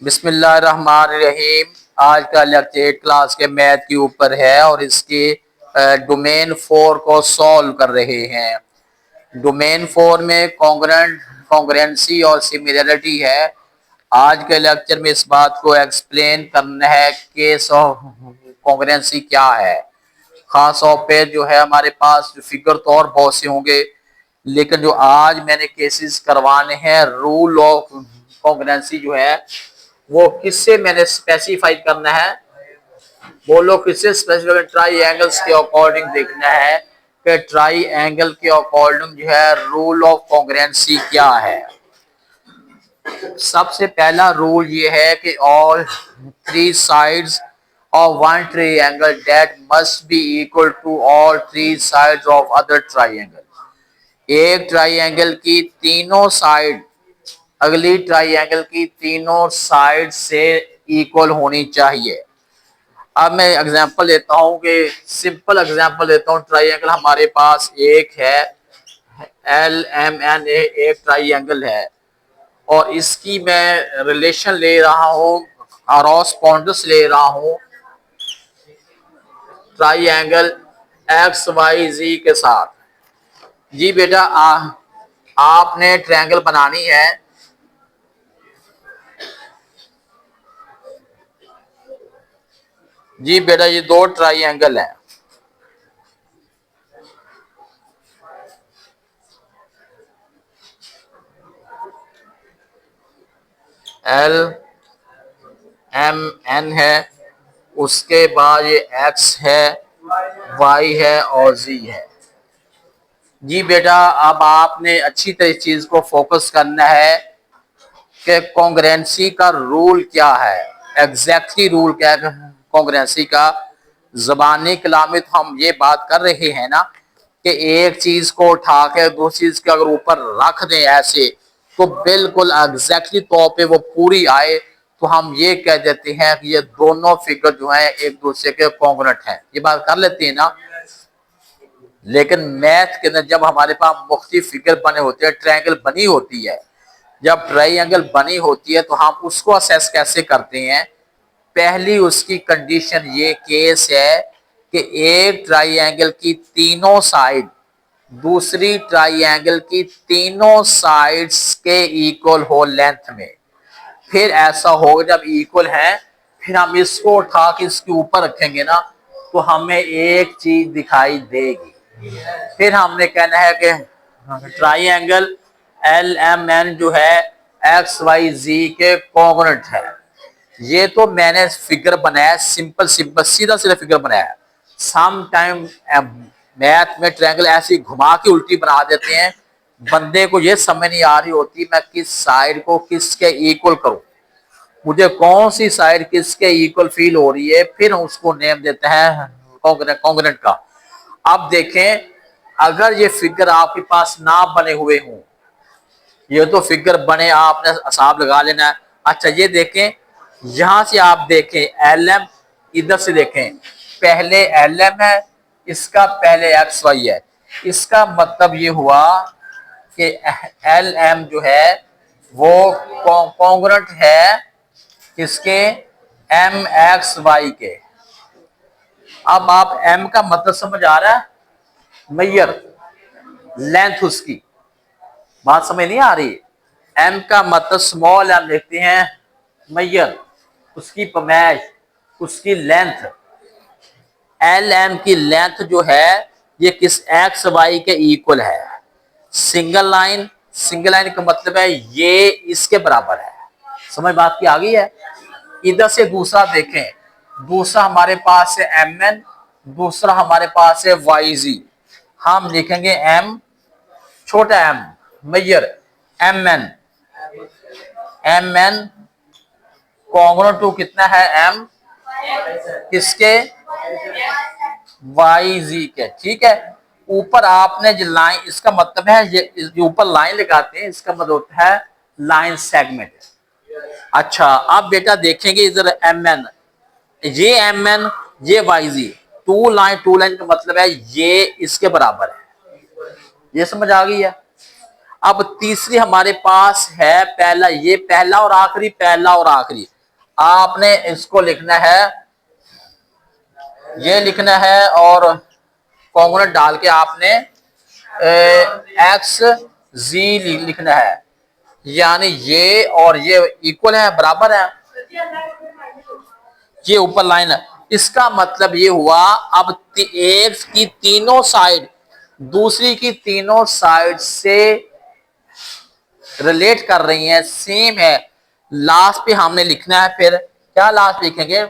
बिस्मिल्लाहिर्रहमानिर्रहीम। आज का लेक्चर 8 क्लास के मैथ के ऊपर है और इसके डोमेन 4 को सॉल्व कर रहे हैं। डोमेन 4 में कॉन्ग्रुएंट, कॉन्ग्रुएंसी और सिमिलरिटी है। आज के लेक्चर में इस बात को एक्सप्लेन करना है केस ऑफ कॉन्ग्रुएंसी क्या है। खास तौर पे जो है हमारे पास फिगर तो और बहुत से होंगे, लेकिन जो आज मैंने केसेस करवाने हैं रूल ऑफ कॉन्ग्रुएंसी जो है वो किससे मैंने स्पेसिफाई करना है, बोलो किससे स्पेसिफाई, ट्राई एंगल्स के अकॉर्डिंग देखना है कि ट्राई एंगल के अकॉर्डिंग जो है रूल ऑफ कॉन्ग्रुएंसी क्या है। सबसे पहला रूल ये है कि all three sides of one triangle that must be equal to all three sides of other triangle. एक ट्रायंगल की तीनों साइड अगली ट्रायंगल की तीनों साइड से इक्वल होनी चाहिए। अब मैं एग्जांपल लेता हूं कि सिंपल एग्जांपल लेता हूं। ट्रायंगल हमारे पास एक है एल एम एन ए, एक ट्रायंगल है और इसकी मैं रिलेशन ले रहा हूं, कॉरस्पॉन्डेंस ले रहा हूं ट्रायंगल एक्स वाई जी के साथ। जी बेटा आपने ट्रायंगल बनानी है। जी बेटा ये दो ट्रायंगल हैं। एल एम एन है, उसके बाद ये एक्स है, वाई है और जी है। जी बेटा अब आपने अच्छी तरह चीज को फोकस करना है कि कॉन्ग्रुएंसी का रूल क्या है, एग्जैक्टली रूल क्या है कॉन्ग्रुएंसी का। ज़बानी कलाम में तो हम ये बात कर रहे हैं ना कि एक चीज को उठा के दूसरी चीज के अगर ऊपर रख दें ऐसे तो बिल्कुल एग्जैक्टली तौर पे वो पूरी आए, तो हम ये कह देते हैं कि ये दोनों फिगर जो है एक दूसरे के कॉन्ग्रुएंट हैं। ये बात कर लेते हैं ना। लेकिन मैथ के अंदर जब हमारे पास मुख्तलिफ फिगर बने होते हैं, ट्रायंगल बनी होती है, जब ट्रायंगल बनी होती है तो हम उसको असेस कैसे करते हैं। पहली उसकी कंडीशन ये केस है कि एक ट्रायंगल की तीनों साइड दूसरी ट्रायंगल की तीनों साइड्स के इक्वल हो लेंथ में। फिर ऐसा होगा जब इक्वल है फिर हम इसको उठा के इसके ऊपर रखेंगे ना तो हमें एक चीज दिखाई देगी। फिर हमने कहना है कि ट्रायंगल एल एम एन जो है एक्स वाई जी के कॉन्ग्रुएंट है। ये तो मैंने फिगर बनाया, सिंपल सिंपल सीधा सीधा फिगर बनाया। सम टाइम मैथ में ट्रायंगल ऐसे घुमा के उल्टी बना देते हैं, बंदे को ये समझ नहीं आ रही होती मैं किस साइड को किसके इक्वल करूं, मुझे कौन सी साइड किसके इक्वल फील हो रही है, फिर उसको नेम देते हैं कॉन्ग्रुएंट का। अब देखें अगर ये फिगर आपके पास ना बने हुए हों, ये तो फिगर बने आपने हिसाब लगा लेना है। अच्छा ये देखें, यहां से आप देखें एल एम, इधर से देखें पहले एल एम है, इसका पहले एक्स वाई है। इसका मतलब ये हुआ कि एल एम जो है वो कॉन्ग्रुएंट है किसके, एम एक्स वाई के। अब आप एम का मतलब समझ आ रहा है, मैयर लेंथ उसकी, बात समझ नहीं आ रही। एम का मतलब स्मॉल एम लिखते हैं, मैयर उसकी पैमाइश, उसकी लेंथ। एल एम की लेंथ जो है ये किस एक्स वाई के इक्वल है। सिंगल लाइन, सिंगल लाइन का मतलब है ये इसके बराबर है। समझ बात की आ गई है। इधर से दूसरा देखें, दूसरा हमारे पास है एम एन, दूसरा हमारे पास है वाई जी। हम लिखेंगे एम छोटा एम मैयर M N, M N congruent to कितना है एम किसके, वाई जी के। ठीक है, ऊपर आपने जो लाइन, इसका मतलब है ये जो ऊपर लाइन लगाते हैं इसका मतलब होता है लाइन सेगमेंट। अच्छा अब बेटा देखेंगे इधर एम एन, ये एम एन ये वाई जी, टू लाइन का मतलब है ये इसके बराबर है। ये समझ आ गई है। अब तीसरी हमारे पास है पहला, ये पहला और आखिरी, पहला और आखिरी। आपने इसको लिखना है, ये लिखना है और कॉन्ग्रुएंट डाल के आपने एक्स जी लिखना है, यानी ये और ये इक्वल है, बराबर है। ये ऊपर लाइन है, इसका मतलब ये हुआ अब एक की तीनों साइड दूसरी की तीनों साइड से रिलेट कर रही हैं, सेम है। लास्ट पे हमने लिखना है, फिर क्या लास्ट लिखेंगे,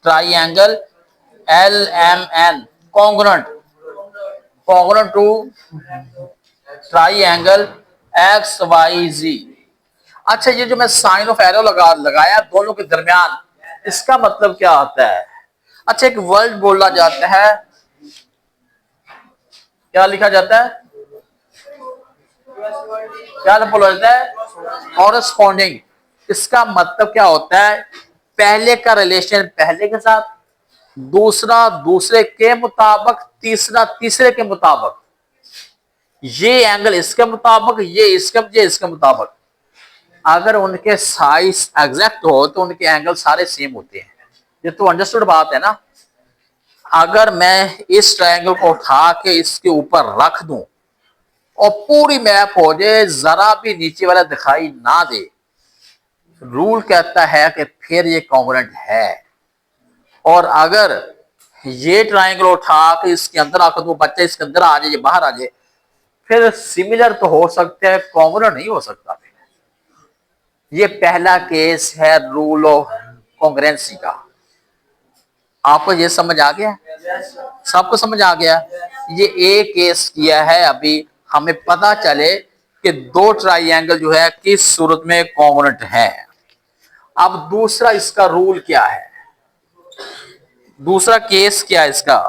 triangle L M N congruent, congruent to triangle X Y Z. अच्छा, ये जो मैं साइन ऑफ एरो लगाया दोनों के दरमियान, इसका मतलब क्या होता है? अच्छा, एक वर्ड बोला जाता है, क्या लिखा जाता है, क्या बोला जाता है, कॉरेस्पॉन्डिंग। इसका मतलब क्या होता है, पहले का रिलेशन पहले के साथ, दूसरा दूसरे के मुताबिक, तीसरा तीसरे के मुताबिक, ये एंगल इसके मुताबिक, ये इसके मुताबिक। अगर उनके साइज एग्जैक्ट हो तो उनके एंगल सारे सेम होते हैं। ये तो अंडरस्टूड बात है ना। अगर मैं इस ट्रायंगल को उठा के इसके ऊपर रख दूं और पूरी मैप हो जाए, जरा भी नीचे वाला दिखाई ना दे, रूल कहता है कि फिर ये कॉन्ग्रुएंट है। और अगर ये ट्रायंगल उठा के इसके अंदर रख दूं, बच्चा इसके अंदर आ जाए, बाहर आ जाए, फिर सिमिलर तो हो सकता है, कॉन्ग्रुएंट नहीं हो सकता। ये पहला केस है रूल ऑफ कॉन्ग्रुएंसी का। आपको ये समझ आ गया, सबको समझ आ गया। ये एक केस किया है अभी, हमें पता चले कि दो ट्राइएंगल जो है किस सूरत में कॉन्ग्रुएंट है। अब दूसरा इसका रूल क्या है, दूसरा केस क्या है इसका?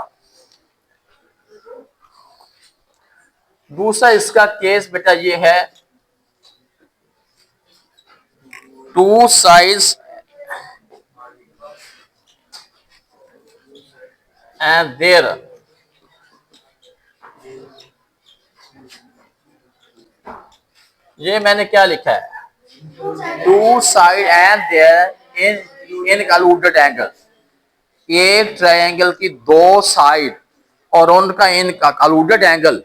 दूसरा इसका केस बेटा ये है, टू साइड्स एंड देयर ये मैंने क्या लिखा है, two side and their in included angle. एक ट्रायंगल की दो साइड और उनका इनकलूडेड एंगल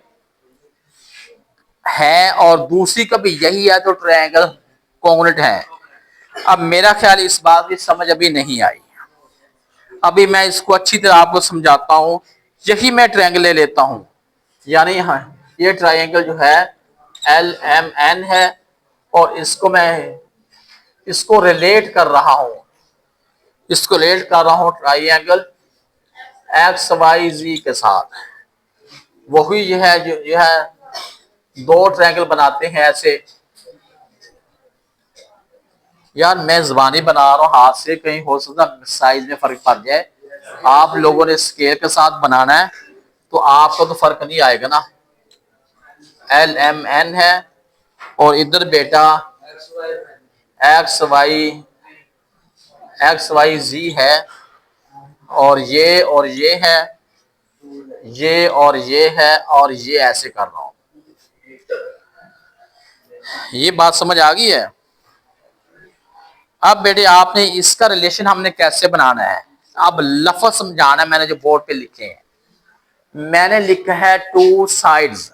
है, और दूसरी का भी यही है, तो ट्रायंगल कॉन्ग्रुएंट है। अब मेरा ख्याल इस बात की समझ अभी नहीं आई, अभी मैं इसको अच्छी तरह आपको समझाता हूं। यही मैं ट्रायंगल ले लेता हूं, यानी हाँ, ये ट्रायंगल जो है एल एम एन है, और इसको मैं इसको रिलेट कर रहा हूं, इसको रिलेट कर रहा हूं ट्रायंगल एक्स वाई जी के साथ। वही यह है जो यह दो ट्रायंगल बनाते हैं ऐसे। यार मैं जबानी बना रहा हूँ हाथ से, कहीं हो सकता साइज में फर्क पड़ जाए। आप लोगों ने स्केल के साथ बनाना है तो आपको तो फर्क नहीं आएगा ना। एल एम एन है और इधर बेटा एक्स वाई जी है, और ये है, ये और ये है, और ये ऐसे कर रहा हूं। ये बात समझ आ गई है? अब बेटे आपने इसका रिलेशन हमने कैसे बनाना है, अब लफ्ज समझाना है। मैंने जो बोर्ड पे लिखे हैं, मैंने लिखा है टू साइड्स,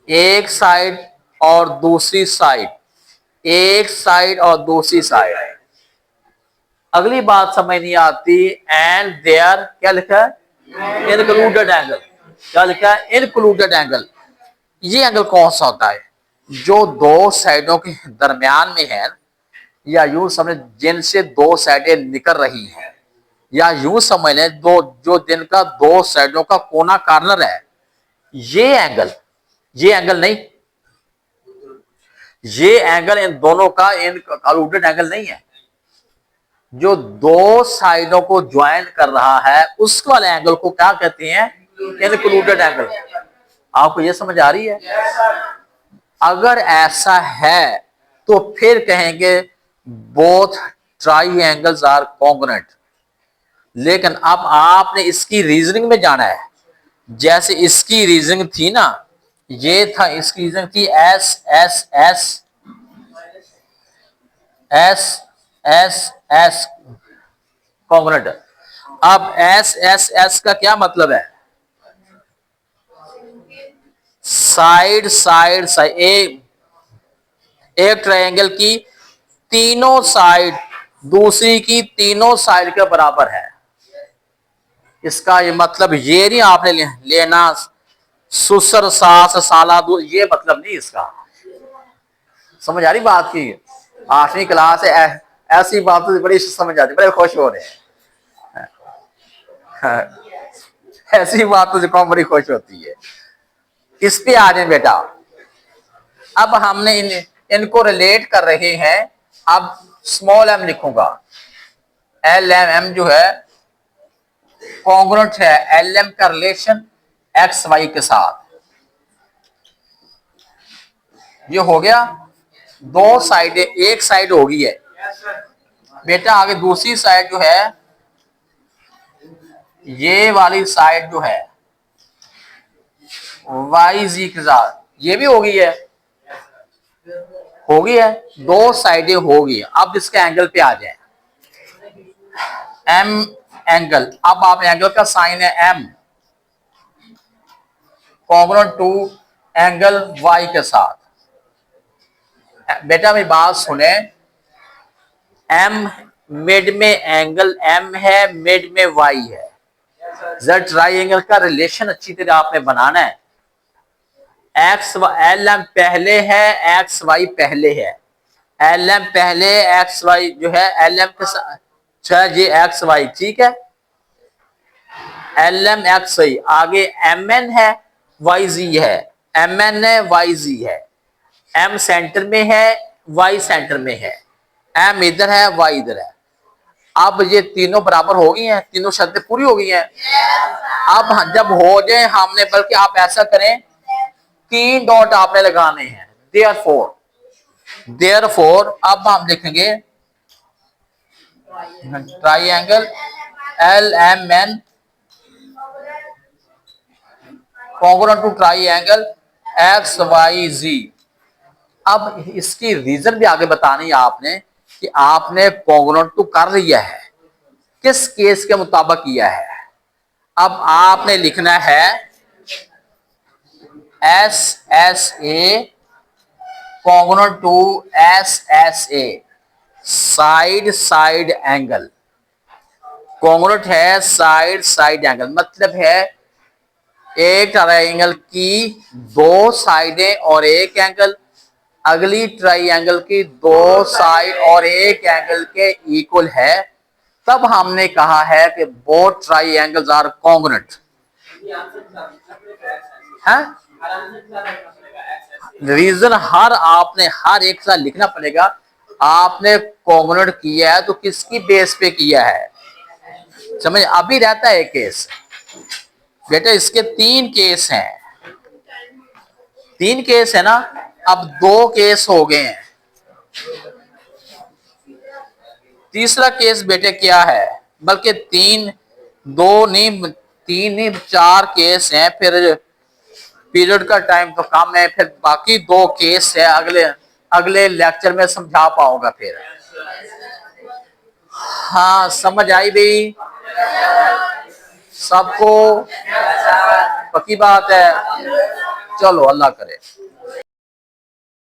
एक साइड और दूसरी साइड, एक साइड और दूसरी साइड। अगली बात समझ नहीं आती, एंड देयर क्या लिखा है, इनक्लूडेड एंगल। क्या लिखा है, इनक्लूडेड एंगल। ये एंगल कौन सा होता है, जो दो साइडों के दरमियान में है, या यूं समझ जिनसे दो साइडें निकल रही हैं, या यूं समझ लें दो जो दिन का दो साइडों का कोना कार्नर है। ये एंगल नहीं, ये एंगल इन दोनों का इनक्लूडेड एंगल नहीं है। जो दो साइडों को ज्वाइन कर रहा है उस वाले एंगल को क्या कहते हैं, इनक्लूडेड एंगल। आपको ये समझ आ रही है? अगर ऐसा है तो फिर कहेंगे बोथ ट्राइएंगल्स आर कॉन्ग्रुएंट। लेकिन अब आपने इसकी रीजनिंग में जाना है। जैसे इसकी रीजनिंग थी ना ये था इसकी रीजन की S S S S S S congruent. अब एस एस एस का क्या मतलब है? साइड साइड साइड, एक ट्रायंगल की तीनों साइड दूसरी की तीनों साइड के बराबर है। इसका ये मतलब ये नहीं आपने लेना सुसर सास साला दो, ये मतलब नहीं इसका। समझ आ रही बात की? 8वीं क्लास है, ऐसी बात तो बड़ी समझ आती, बड़े खुश हो रहे हैं। हाँ, ऐसी बात तो कौन बड़ी खुश होती है। इस पे आ जाए बेटा। अब हमने इनको रिलेट कर रहे हैं। अब स्मॉल एम लिखूंगा। एल एम एम जो है कॉन्ग्रुएंट है एल एम का रिलेशन एक्स वाई के साथ। ये हो गया। दो साइड, एक साइड हो गई है बेटा। आगे दूसरी साइड जो है, ये वाली साइड जो है वाई जी के साथ, ये भी हो गई है, हो गई है। दो साइडें हो गई। अब इसके एंगल पे आ जाए। एम एंगल, अब आप एंगल का साइन है M, congruent to angle Y के साथ। बेटा मेरी बात सुने, एम मिड में एंगल एम है, मिड में वाई है। जेड ट्राइंगल का रिलेशन अच्छी तरह आपने बनाना है। एक्स एल एम पहले है, एक्स वाई पहले है। एल एम पहले, एक्स वाई जो है एल एम के साथ, जी एक्स वाई, ठीक है। एल एम एक्स वाई, आगे एम एन है, वाई जी है। एम एन है, वाई जी है। एम सेंटर में है, वाई सेंटर में है। एम इधर है, वाई इधर है। अब ये तीनों बराबर हो गई हैं, तीनों शर्तें पूरी हो गई हैं। अब जब हो जाए हमने, बल्कि आप ऐसा करें, 3 डॉट आपने लगाने हैं। देयरफॉर अब हम लिखेंगे triangle L M N congruent to triangle X Y Z. अब इसकी रीजन भी आगे बतानी है आपने कि आपने कॉन्ग्रुएंट टू कर लिया है, किस केस के मुताबिक किया है। अब आपने लिखना है S S A congruent to S S A, side side angle. Congruent है साइड साइड एंगल, मतलब है एक ट्रायंगल की दो साइडें और एक एंगल अगली ट्रायंगल की दो साइड और एक एंगल के इक्वल है, तब हमने कहा है कि both triangles are congruent. Reason हर आपने हर एक साथ लिखना पड़ेगा। आपने कॉन्ग्रुएंट किया है तो किसकी बेस पे किया है, समझ? अभी रहता है केस बेटा, इसके 3 केस हैं। 3 केस है ना, अब 2 केस हो गए हैं। तीसरा केस बेटे क्या है, बल्कि 3, 2 नहीं, 3 नहीं 4 केस हैं। फिर पीरियड का टाइम तो कम है, फिर बाकी 2 केस है, अगले अगले लेक्चर में समझा पाऊंगा फिर। हाँ समझ आई भाई सबको? पक्की बात है। चलो अल्लाह करे।